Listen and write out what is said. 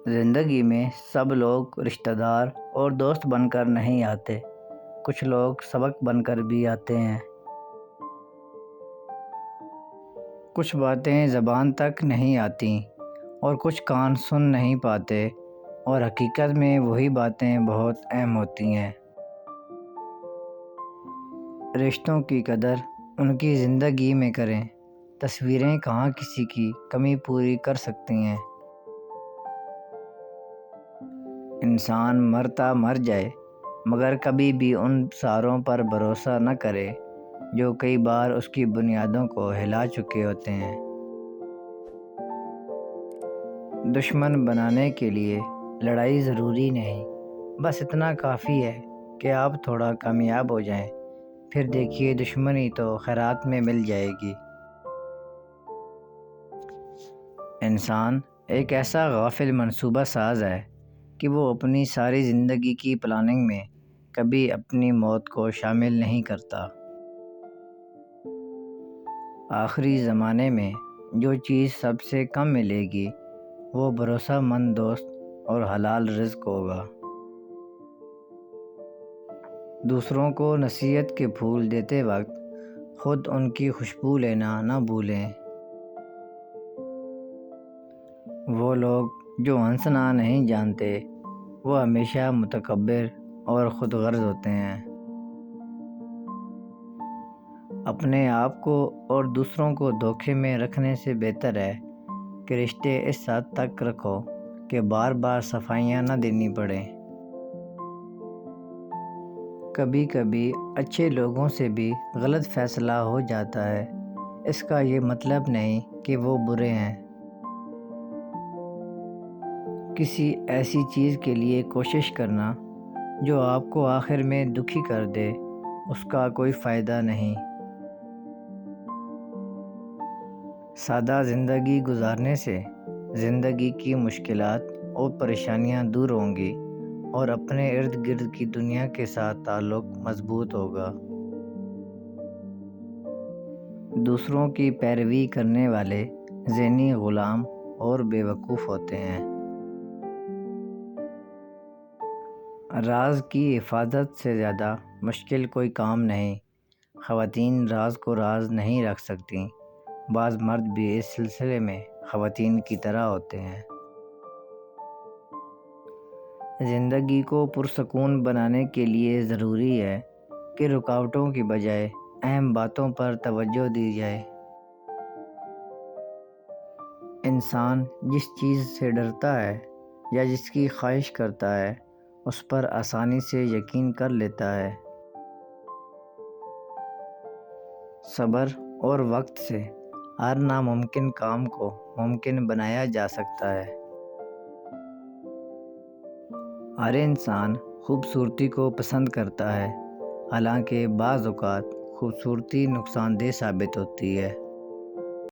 زندگی میں سب لوگ رشتہ دار اور دوست بن کر نہیں آتے، کچھ لوگ سبق بن کر بھی آتے ہیں۔ کچھ باتیں زبان تک نہیں آتیں اور کچھ کان سن نہیں پاتے، اور حقیقت میں وہی باتیں بہت اہم ہوتی ہیں۔ رشتوں کی قدر ان کی زندگی میں کریں، تصویریں کہاں کسی کی کمی پوری کر سکتی ہیں۔ انسان مرتا مر جائے، مگر کبھی بھی ان سہاروں پر بھروسہ نہ کرے جو کئی بار اس کی بنیادوں کو ہلا چکے ہوتے ہیں۔ دشمن بنانے کے لیے لڑائی ضروری نہیں، بس اتنا کافی ہے کہ آپ تھوڑا کامیاب ہو جائیں، پھر دیکھیے دشمنی تو خیرات میں مل جائے گی۔ انسان ایک ایسا غافل منصوبہ ساز ہے کہ وہ اپنی ساری زندگی کی پلاننگ میں کبھی اپنی موت کو شامل نہیں کرتا۔ آخری زمانے میں جو چیز سب سے کم ملے گی وہ بھروسہ مند دوست اور حلال رزق ہوگا۔ دوسروں کو نصیحت کے پھول دیتے وقت خود ان کی خوشبو لینا نہ بھولیں۔ وہ لوگ جو ہنسنا نہیں جانتے وہ ہمیشہ متکبر اور خود غرض ہوتے ہیں۔ اپنے آپ کو اور دوسروں کو دھوکے میں رکھنے سے بہتر ہے کہ رشتے اس حد تک رکھو کہ بار بار صفائیاں نہ دینی پڑیں۔ کبھی کبھی اچھے لوگوں سے بھی غلط فیصلہ ہو جاتا ہے، اس کا یہ مطلب نہیں کہ وہ برے ہیں۔ کسی ایسی چیز کے لیے کوشش کرنا جو آپ کو آخر میں دکھی کر دے، اس کا کوئی فائدہ نہیں۔ سادہ زندگی گزارنے سے زندگی کی مشکلات اور پریشانیاں دور ہوں گی اور اپنے ارد گرد کی دنیا کے ساتھ تعلق مضبوط ہوگا۔ دوسروں کی پیروی کرنے والے ذہنی غلام اور بے وقوف ہوتے ہیں۔ راز کی حفاظت سے زیادہ مشکل کوئی کام نہیں۔ خواتین راز کو راز نہیں رکھ سکتیں، بعض مرد بھی اس سلسلے میں خواتین کی طرح ہوتے ہیں۔ زندگی کو پرسکون بنانے کے لیے ضروری ہے کہ رکاوٹوں کی بجائے اہم باتوں پر توجہ دی جائے۔ انسان جس چیز سے ڈرتا ہے یا جس کی خواہش کرتا ہے اس پر آسانی سے یقین کر لیتا ہے۔ صبر اور وقت سے ہر ناممکن کام کو ممکن بنایا جا سکتا ہے۔ ہر انسان خوبصورتی کو پسند کرتا ہے، حالانکہ بعض اوقات خوبصورتی نقصان دہ ثابت ہوتی ہے۔